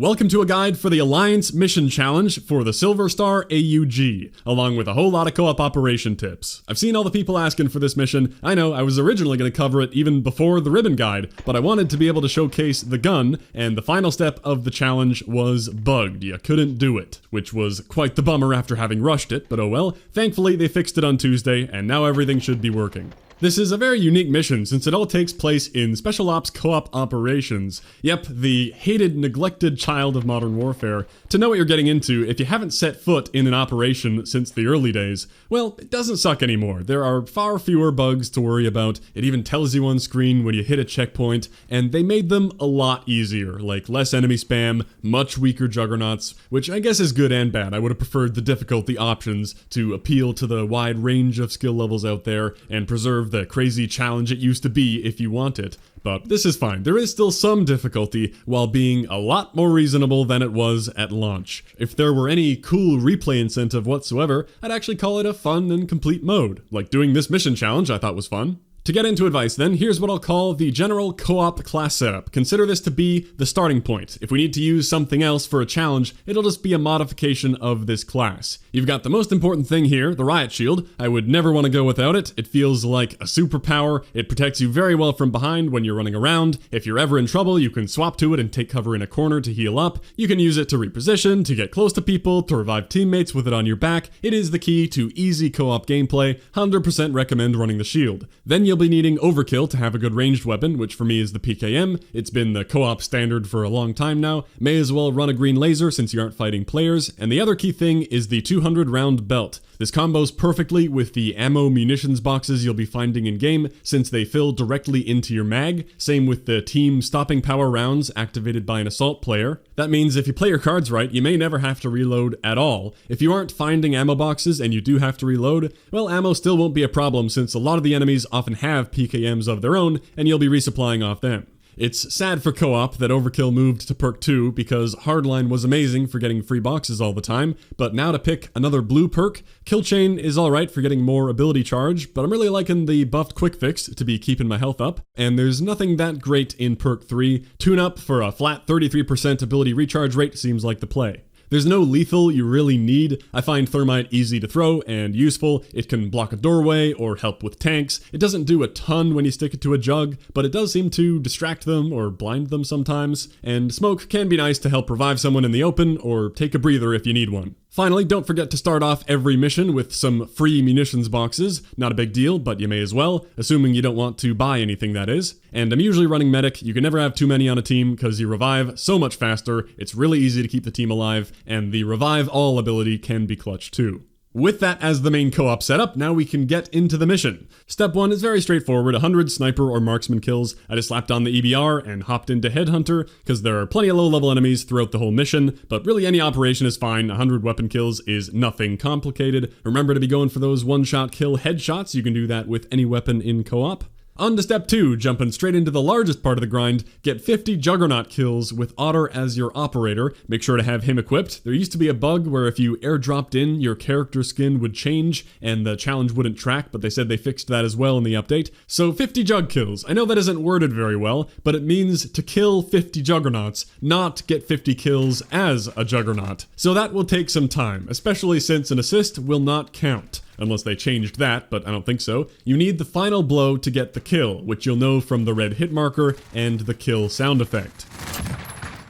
Welcome to a guide for the Alliance Mission Challenge for the Silverstar AUG, along with a whole lot of co-op operation tips. I've seen all the people asking for this mission. I know, I was originally going to cover it even before the ribbon guide, but I wanted to be able to showcase the gun, and the final step of the challenge was bugged. You couldn't do it, which was quite the bummer after having rushed it, but oh well. Thankfully, they fixed it on Tuesday, and now everything should be working. This is a very unique mission since it all takes place in Special Ops co-op operations. Yep, the hated, neglected child of modern warfare. To know what you're getting into, if you haven't set foot in an operation since the early days, well, it doesn't suck anymore. There are far fewer bugs to worry about. It even tells you on screen when you hit a checkpoint, and they made them a lot easier, like less enemy spam, much weaker juggernauts, which I guess is good and bad. I would have preferred the difficulty options to appeal to the wide range of skill levels out there and preserve the crazy challenge it used to be if you want it. But this is fine. There is still some difficulty while being a lot more reasonable than it was at launch. If there were any cool replay incentive whatsoever, I'd actually call it a fun and complete mode. Like doing this mission challenge I thought was fun. To get into advice then, here's what I'll call the general co-op class setup. Consider this to be the starting point. If we need to use something else for a challenge, it'll just be a modification of this class. You've got the most important thing here, the riot shield. I would never want to go without it. It feels like a superpower. It protects you very well from behind when you're running around. If you're ever in trouble, you can swap to it and take cover in a corner to heal up. You can use it to reposition, to get close to people, to revive teammates with it on your back. It is the key to easy co-op gameplay. 100% recommend running the shield. Then you'll be needing overkill to have a good ranged weapon, which for me is the PKM. It's been the co-op standard for a long time now. May as well run a green laser since you aren't fighting players. And the other key thing is the 200 round belt. This combos perfectly with the ammo munitions boxes you'll be finding in game since they fill directly into your mag. Same with the team stopping power rounds activated by an assault player. That means if you play your cards right, you may never have to reload at all. If you aren't finding ammo boxes and you do have to reload, well, ammo still won't be a problem since a lot of the enemies often have PKMs of their own and you'll be resupplying off them. It's sad for co-op that Overkill moved to perk 2 because Hardline was amazing for getting free boxes all the time, but now to pick another blue perk, Kill Chain is alright for getting more ability charge, but I'm really liking the buffed quick fix to be keeping my health up, and there's nothing that great in perk 3. Tune up for a flat 33% ability recharge rate seems like the play. There's no lethal you really need. I find Thermite easy to throw and useful. It can block a doorway or help with tanks. It doesn't do a ton when you stick it to a jug, but it does seem to distract them or blind them sometimes. And smoke can be nice to help revive someone in the open or take a breather if you need one. Finally, don't forget to start off every mission with some free munitions boxes. Not a big deal, but you may as well, assuming you don't want to buy anything, that is. And I'm usually running medic. You can never have too many on a team because you revive so much faster. It's really easy to keep the team alive, and the revive all ability can be clutch too. With that as the main co-op setup, now we can get into the mission. Step 1 is very straightforward, 100 sniper or marksman kills. I just slapped on the EBR and hopped into Headhunter, because there are plenty of low-level enemies throughout the whole mission, but really any operation is fine. 100 weapon kills is nothing complicated. Remember to be going for those one-shot kill headshots. You can do that with any weapon in co-op. On to step 2, jumping straight into the largest part of the grind, get 50 Juggernaut kills with Otter as your operator. Make sure to have him equipped. There used to be a bug where if you airdropped in, your character skin would change and the challenge wouldn't track, but they said they fixed that as well in the update. So 50 Jug kills. I know that isn't worded very well, but it means to kill 50 Juggernauts, not get 50 kills as a Juggernaut. So that will take some time, especially since an assist will not count. Unless they changed that, but I don't think so. You need the final blow to get the kill, which you'll know from the red hit marker and the kill sound effect.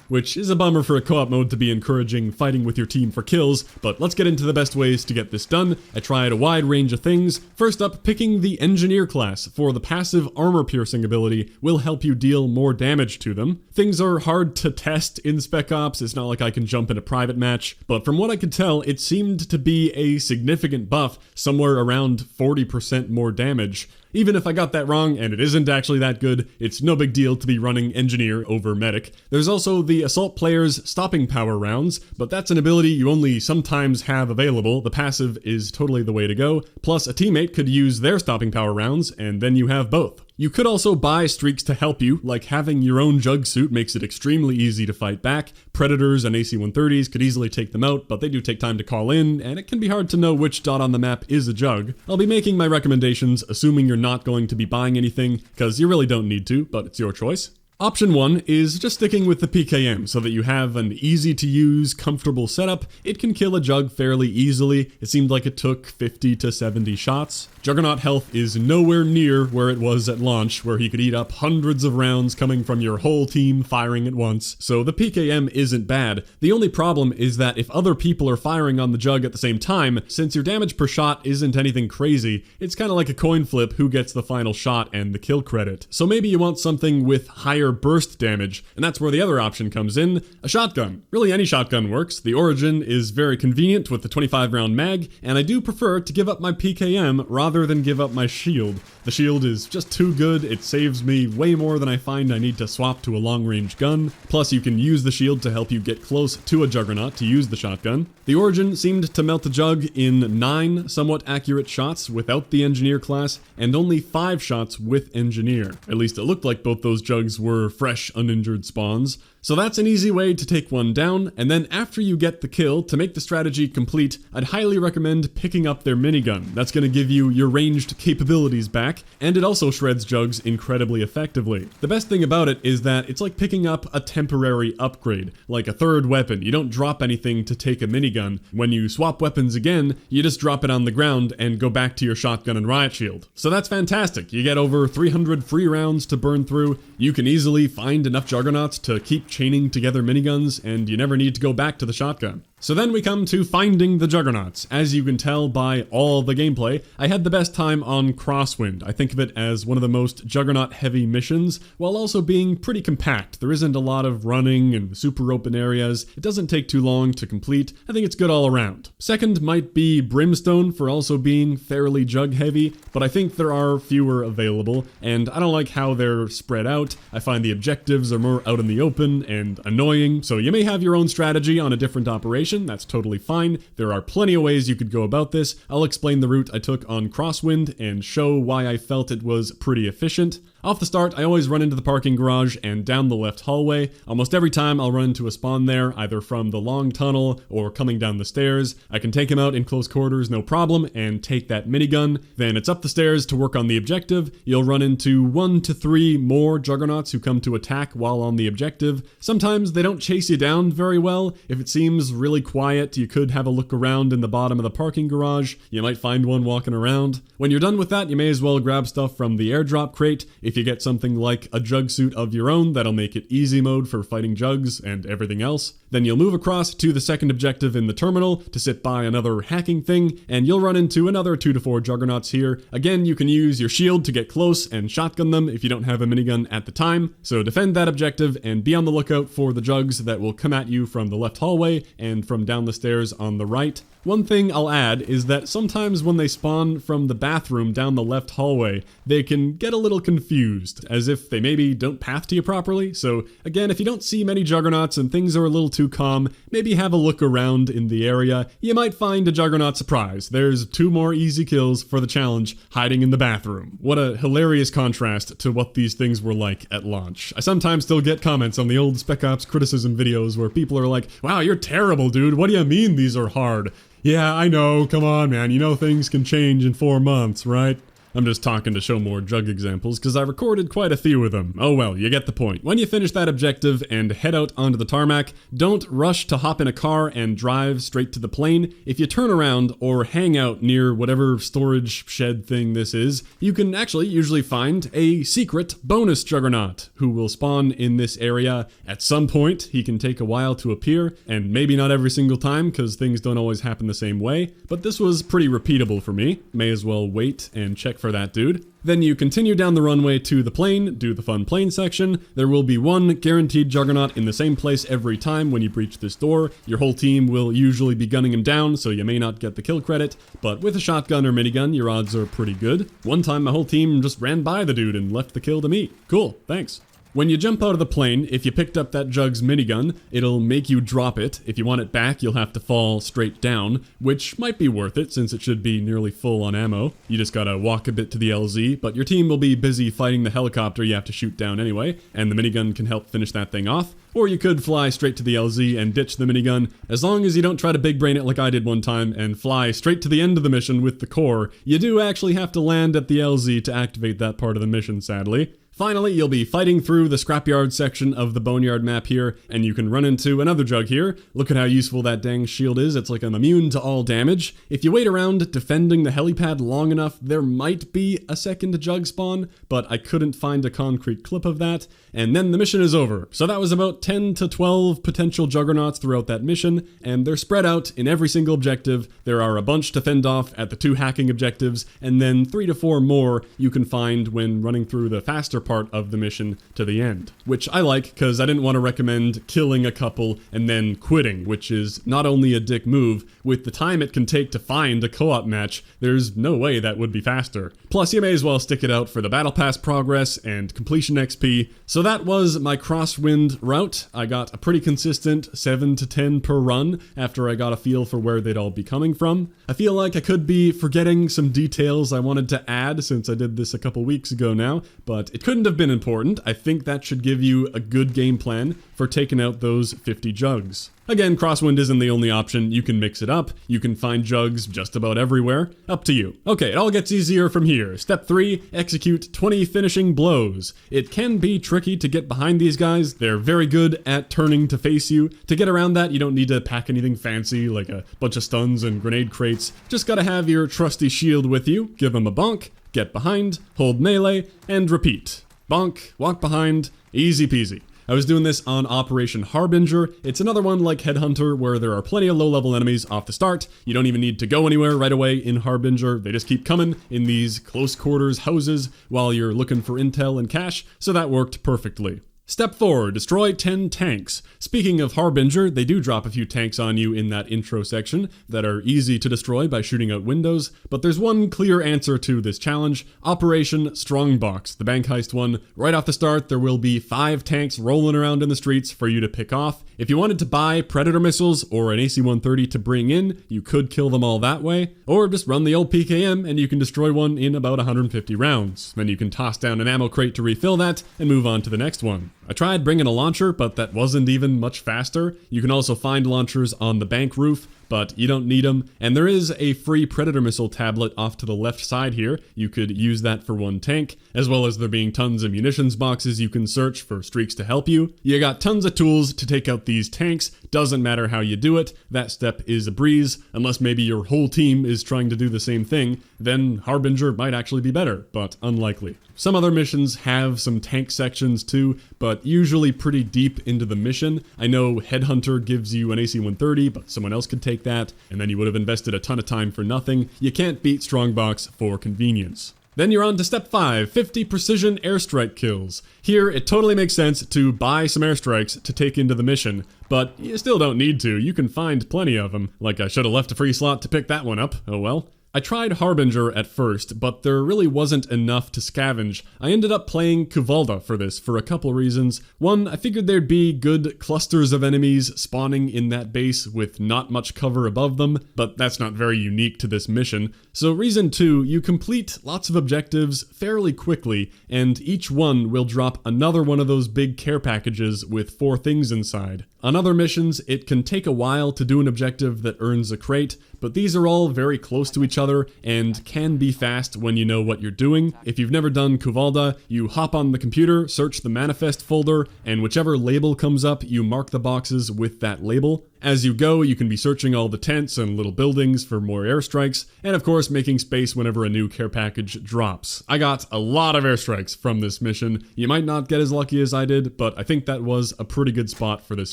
Which is a bummer for a co-op mode to be encouraging fighting with your team for kills, but let's get into the best ways to get this done. I tried a wide range of things. First up, picking the Engineer class for the passive armor piercing ability will help you deal more damage to them. Things are hard to test in Spec Ops, it's not like I can jump in a private match, but from what I could tell, it seemed to be a significant buff, somewhere around 40% more damage. Even if I got that wrong, and it isn't actually that good, it's no big deal to be running Engineer over Medic. There's also the Assault player's stopping power rounds, but that's an ability you only sometimes have available. The passive is totally the way to go. Plus, a teammate could use their stopping power rounds, and then you have both. You could also buy streaks to help you, like having your own jug suit makes it extremely easy to fight back. Predators and AC-130s could easily take them out, but they do take time to call in, and it can be hard to know which dot on the map is a jug. I'll be making my recommendations, assuming you're not going to be buying anything, because you really don't need to, but it's your choice. Option 1 is just sticking with the PKM so that you have an easy to use, comfortable setup. It can kill a jug fairly easily. It seemed like it took 50 to 70 shots. Juggernaut health is nowhere near where it was at launch, where he could eat up hundreds of rounds coming from your whole team firing at once, so the PKM isn't bad. The only problem is that if other people are firing on the jug at the same time, since your damage per shot isn't anything crazy, it's kind of like a coin flip who gets the final shot and the kill credit. So maybe you want something with higher burst damage, and that's where the other option comes in, a shotgun. Really any shotgun works. The Origin is very convenient with the 25 round mag, and I do prefer to give up my PKM rather than give up my shield. The shield is just too good, it saves me way more than I find I need to swap to a long-range gun. Plus you can use the shield to help you get close to a Juggernaut to use the shotgun. The Origin seemed to melt the jug in 9 somewhat accurate shots without the Engineer class, and only 5 shots with Engineer. At least it looked like both those jugs were fresh, uninjured spawns. So that's an easy way to take one down, and then after you get the kill, to make the strategy complete, I'd highly recommend picking up their minigun. That's going to give you your ranged capabilities back, and it also shreds jugs incredibly effectively. The best thing about it is that it's like picking up a temporary upgrade, like a third weapon. You don't drop anything to take a minigun. When you swap weapons again, you just drop it on the ground and go back to your shotgun and riot shield. So that's fantastic. You get over 300 free rounds to burn through. You can easily find enough Juggernauts to keep chaining together miniguns, and you never need to go back to the shotgun. So then we come to finding the Juggernauts. As you can tell by all the gameplay, I had the best time on Crosswind. I think of it as one of the most Juggernaut-heavy missions, while also being pretty compact. There isn't a lot of running and super open areas. It doesn't take too long to complete. I think it's good all around. Second might be Brimstone for also being fairly jug-heavy, but I think there are fewer available, and I don't like how they're spread out. I find the objectives are more out in the open and annoying, so you may have your own strategy on a different operation. That's totally fine. There are plenty of ways you could go about this. I'll explain the route I took on Crosswind and show why I felt it was pretty efficient. Off the start, I always run into the parking garage and down the left hallway. Almost every time I'll run into a spawn there, either from the long tunnel or coming down the stairs. I can take him out in close quarters, no problem, and take that minigun. Then it's up the stairs to work on the objective. You'll run into 1 to 3 more Juggernauts who come to attack while on the objective. Sometimes they don't chase you down very well. If it seems really quiet, you could have a look around in the bottom of the parking garage. You might find one walking around. When you're done with that, you may as well grab stuff from the airdrop crate. If you get something like a jug suit of your own, that'll make it easy mode for fighting jugs and everything else. Then you'll move across to the second objective in the terminal to sit by another hacking thing, and you'll run into another 2 to 4 Juggernauts here. Again, you can use your shield to get close and shotgun them if you don't have a minigun at the time. So defend that objective and be on the lookout for the jugs that will come at you from the left hallway and from down the stairs on the right. One thing I'll add is that sometimes when they spawn from the bathroom down the left hallway, they can get a little confused, as if they maybe don't path to you properly. So again, if you don't see many Juggernauts and things are a little too calm, maybe have a look around in the area. You might find a Juggernaut surprise. There's 2 more easy kills for the challenge hiding in the bathroom. What a hilarious contrast to what these things were like at launch. I sometimes still get comments on the old Spec Ops criticism videos where people are like, "Wow, you're terrible, dude. What do you mean these are hard?" Yeah, I know, come on man, you know things can change in 4 months, right? I'm just talking to show more jug examples, because I recorded quite a few of them. Oh well, you get the point. When you finish that objective and head out onto the tarmac, don't rush to hop in a car and drive straight to the plane. If you turn around or hang out near whatever storage shed thing this is, you can actually usually find a secret bonus Juggernaut who will spawn in this area at some point. He can take a while to appear, and maybe not every single time, because things don't always happen the same way, but this was pretty repeatable for me. May as well wait and check for that dude. Then you continue down the runway to the plane, do the fun plane section. There will be 1 guaranteed Juggernaut in the same place every time when you breach this door. Your whole team will usually be gunning him down, so you may not get the kill credit, but with a shotgun or minigun, your odds are pretty good. One time my whole team just ran by the dude and left the kill to me. Cool, thanks. When you jump out of the plane, if you picked up that Jug's minigun, it'll make you drop it. If you want it back, you'll have to fall straight down, which might be worth it since it should be nearly full on ammo. You just gotta walk a bit to the LZ, but your team will be busy fighting the helicopter you have to shoot down anyway, and the minigun can help finish that thing off. Or you could fly straight to the LZ and ditch the minigun, as long as you don't try to big brain it like I did one time and fly straight to the end of the mission with the core. You do actually have to land at the LZ to activate that part of the mission, sadly. Finally, you'll be fighting through the scrapyard section of the boneyard map here, and you can run into another jug here. Look at how useful that dang shield is. It's like I'm immune to all damage. If you wait around defending the helipad long enough, there might be a second jug spawn, but I couldn't find a concrete clip of that, and then the mission is over. So that was about 10 to 12 potential juggernauts throughout that mission, and they're spread out in every single objective. There are a bunch to fend off at the 2 hacking objectives, and then 3 to 4 more you can find when running through the faster part of the mission to the end, which I like because I didn't want to recommend killing a couple and then quitting, which is not only a dick move. With the time it can take to find a co-op match, there's no way that would be faster. Plus, you may as well stick it out for the battle pass progress and completion XP. So that was my Crosswind route. I got a pretty consistent 7 to 10 per run after I got a feel for where they'd all be coming from. I feel like I could be forgetting some details I wanted to add since I did this a couple weeks ago now, but it couldn't have been important. I think that should give you a good game plan for taking out those 50 jugs. Again, Crosswind isn't the only option. You can mix it up. You can find jugs just about everywhere. Up to you. Okay, it all gets easier from here. Step 3, execute 20 finishing blows. It can be tricky to get behind these guys. They're very good at turning to face you. To get around that, you don't need to pack anything fancy like a bunch of stuns and grenade crates. Just gotta have your trusty shield with you, give them a bonk, get behind, hold melee, and repeat. Bonk, walk behind, easy peasy. I was doing this on Operation Harbinger. It's another one like Headhunter where there are plenty of low-level enemies off the start. You don't even need to go anywhere right away in Harbinger. They just keep coming in these close quarters houses while you're looking for intel and cash, so that worked perfectly. Step 4, destroy 10 tanks. Speaking of Harbinger, they do drop a few tanks on you in that intro section that are easy to destroy by shooting out windows, but there's one clear answer to this challenge: Operation Strongbox, the bank heist one. Right off the start, there will be 5 tanks rolling around in the streets for you to pick off. If you wanted to buy Predator missiles or an AC-130 to bring in, you could kill them all that way, or just run the old PKM and you can destroy one in about 150 rounds. Then you can toss down an ammo crate to refill that and move on to the next one. I tried bringing a launcher, but that wasn't even much faster. You can also find launchers on the bank roof, but you don't need them. And there is a free Predator missile tablet off to the left side here. You could use that for one tank, as well as there being tons of munitions boxes you can search for streaks to help you. You got tons of tools to take out these tanks. Doesn't matter how you do it. That step is a breeze, unless maybe your whole team is trying to do the same thing. Then Harbinger might actually be better, but unlikely. Some other missions have some tank sections too, but usually pretty deep into the mission. I know Headhunter gives you an AC-130, but someone else could take that, and then you would have invested a ton of time for nothing. You can't beat Strongbox for convenience. Then you're on to step 5, 50 Precision Airstrike kills. Here, it totally makes sense to buy some airstrikes to take into the mission, but you still don't need to. You can find plenty of them. Like, I should have left a free slot to pick that one up. Oh well. I tried Harbinger at first, but there really wasn't enough to scavenge. I ended up playing Kuvalda for this for a couple reasons. One, I figured there'd be good clusters of enemies spawning in that base with not much cover above them, but that's not very unique to this mission. So reason 2, you complete lots of objectives fairly quickly, and each one will drop another one of those big care packages with 4 things inside. On other missions, it can take a while to do an objective that earns a crate, but these are all very close to each other and can be fast when you know what you're doing. If you've never done Kuvalda, you hop on the computer, search the manifest folder, and whichever label comes up, you mark the boxes with that label. As you go, you can be searching all the tents and little buildings for more airstrikes, and of course making space whenever a new care package drops. I got a lot of airstrikes from this mission. You might not get as lucky as I did, but I think that was a pretty good spot for this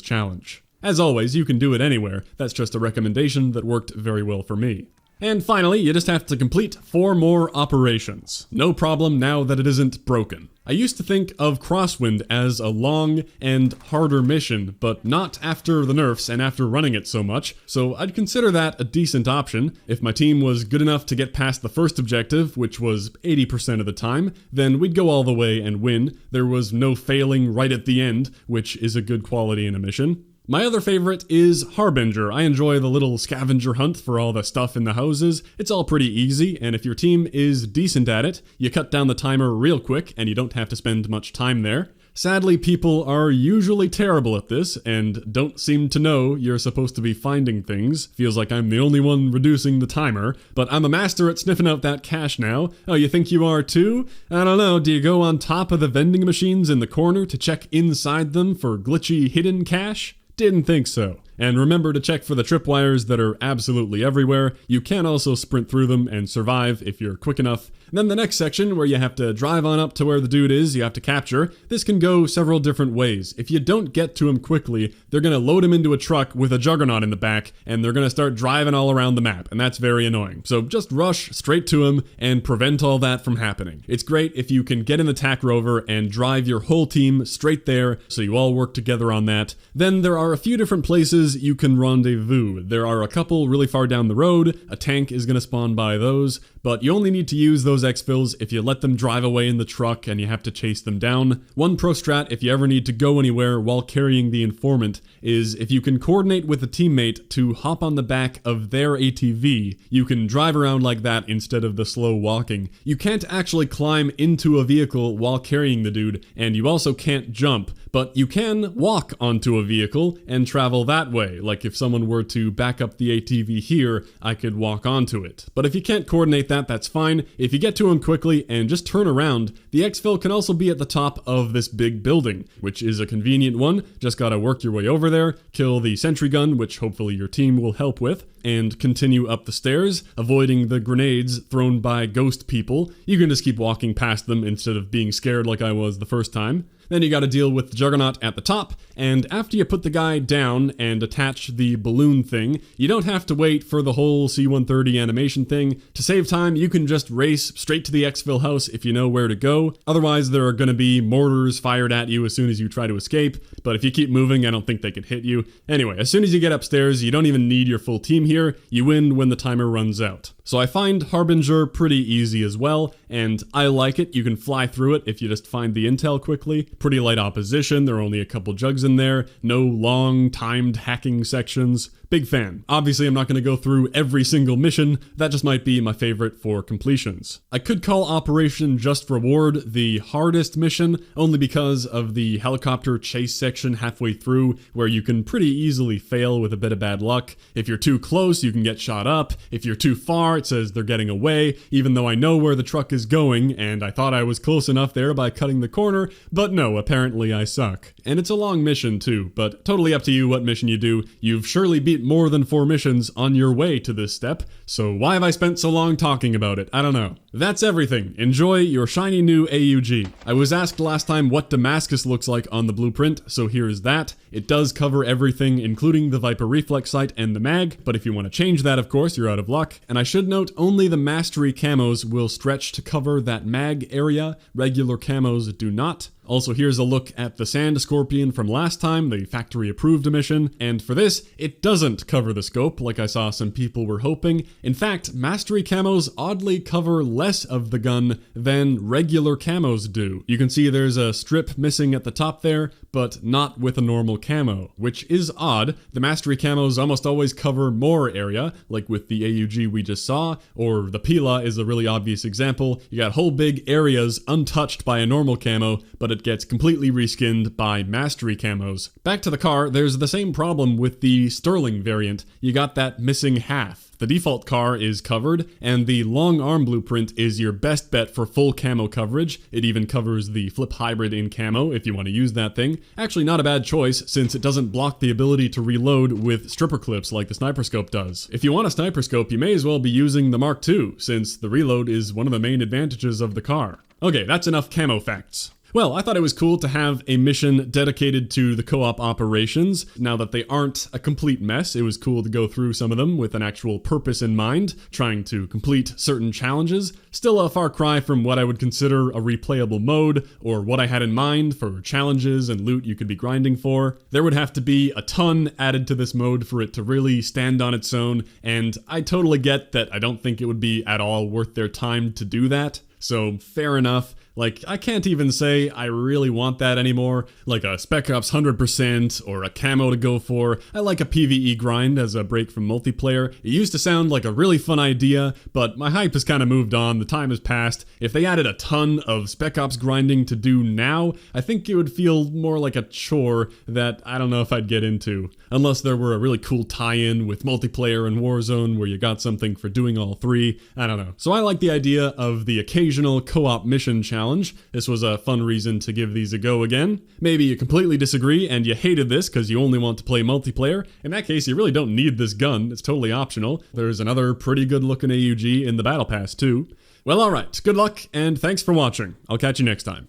challenge. As always, you can do it anywhere. That's just a recommendation that worked very well for me. And finally, you just have to complete 4 more operations. No problem now that it isn't broken. I used to think of Crosswind as a long and harder mission, but not after the nerfs and after running it so much, so I'd consider that a decent option. If my team was good enough to get past the first objective, which was 80% of the time, then we'd go all the way and win. There was no failing right at the end, which is a good quality in a mission. My other favorite is Harbinger. I enjoy the little scavenger hunt for all the stuff in the houses. It's all pretty easy, and if your team is decent at it, you cut down the timer real quick and you don't have to spend much time there. Sadly, people are usually terrible at this and don't seem to know you're supposed to be finding things. Feels like I'm the only one reducing the timer, but I'm a master at sniffing out that cash now. Oh, you think you are too? I don't know, do you go on top of the vending machines in the corner to check inside them for glitchy hidden cash? Didn't think so. And remember to check for the tripwires that are absolutely everywhere. You can also sprint through them and survive if you're quick enough. And then the next section, where you have to drive on up to where the dude is you have to capture, this can go several different ways. If you don't get to him quickly, they're going to load him into a truck with a juggernaut in the back, and they're going to start driving all around the map, and that's very annoying. So just rush straight to him and prevent all that from happening. It's great if you can get in the TAC rover and drive your whole team straight there, so you all work together on that. Then there are a few different places you can rendezvous. There are a couple really far down the road. A tank is going to spawn by those, but you only need to use those exfils if you let them drive away in the truck and you have to chase them down. One pro strat if you ever need to go anywhere while carrying the informant is if you can coordinate with a teammate to hop on the back of their ATV, you can drive around like that instead of the slow walking. You can't actually climb into a vehicle while carrying the dude, and you also can't jump, but you can walk onto a vehicle and travel that way. Like if someone were to back up the ATV here, I could walk onto it. But if you can't coordinate that, that's fine. If you get to him quickly and just turn around, the exfil can also be at the top of this big building, which is a convenient one. Just gotta work your way over there, kill the sentry gun, which hopefully your team will help with, and continue up the stairs, avoiding the grenades thrown by ghost people. You can just keep walking past them instead of being scared like I was the first time. Then you gotta deal with the Juggernaut at the top, and after you put the guy down and attach the balloon thing, you don't have to wait for the whole C-130 animation thing. To save time, you can just race straight to the exfil house if you know where to go. Otherwise, there are gonna be mortars fired at you as soon as you try to escape, but if you keep moving, I don't think they could hit you. Anyway, as soon as you get upstairs, you don't even need your full team here. You win when the timer runs out. So I find Harbinger pretty easy as well, and I like it. You can fly through it if you just find the intel quickly. Pretty light opposition, there are only a couple jugs in there, no long timed hacking sections. Big fan. Obviously, I'm not going to go through every single mission, that just might be my favorite for completions. I could call Operation Just Reward the hardest mission, only because of the helicopter chase section halfway through, where you can pretty easily fail with a bit of bad luck. If you're too close, you can get shot up. If you're too far, it says they're getting away, even though I know where the truck is going, and I thought I was close enough there by cutting the corner, but no, apparently I suck. And it's a long mission too, but totally up to you what mission you do. You've surely beat more than 4 missions on your way to this step, so why have I spent so long talking about it? I don't know. That's everything. Enjoy your shiny new AUG. I was asked last time what Damascus looks like on the blueprint, so here is that. It does cover everything, including the Viper reflex sight and the mag, but if you want to change that, of course, you're out of luck. And I should note, only the mastery camos will stretch to cover that mag area. Regular camos do not. Also, here's a look at the Sand Scorpion from last time, the factory-approved emission, and for this, it doesn't cover the scope like I saw some people were hoping. In fact, Mastery camos oddly cover less of the gun than regular camos do. You can see there's a strip missing at the top there, but not with a normal camo, which is odd. The Mastery camos almost always cover more area, like with the AUG we just saw, or the Pila is a really obvious example. You got whole big areas untouched by a normal camo, but it gets completely reskinned by Mastery camos. Back to the car, there's the same problem with the Sterling variant. You got that missing half. The default car is covered, and the long arm blueprint is your best bet for full camo coverage. It even covers the flip hybrid in camo if you want to use that thing. Actually not a bad choice, since it doesn't block the ability to reload with stripper clips like the sniper scope does. If you want a sniper scope, you may as well be using the Mark II, since the reload is one of the main advantages of the car. Okay, that's enough camo facts. Well, I thought it was cool to have a mission dedicated to the co-op operations. Now that they aren't a complete mess, it was cool to go through some of them with an actual purpose in mind, trying to complete certain challenges. Still a far cry from what I would consider a replayable mode, or what I had in mind for challenges and loot you could be grinding for. There would have to be a ton added to this mode for it to really stand on its own, and I totally get that I don't think it would be at all worth their time to do that. So fair enough, Like, I can't even say I really want that anymore, like a Spec Ops 100% or a camo to go for. I like a PvE grind as a break from multiplayer. It used to sound like a really fun idea, but my hype has kind of moved on, the time has passed. If they added a ton of Spec Ops grinding to do now, I think it would feel more like a chore that I don't know if I'd get into. Unless there were a really cool tie-in with multiplayer and Warzone where you got something for doing all three. I don't know. So I like the idea of the occasional co-op mission challenge. This was a fun reason to give these a go again. Maybe you completely disagree and you hated this because you only want to play multiplayer. In that case, you really don't need this gun. It's totally optional. There's another pretty good looking AUG in the Battle Pass too. Well, alright. Good luck and thanks for watching. I'll catch you next time.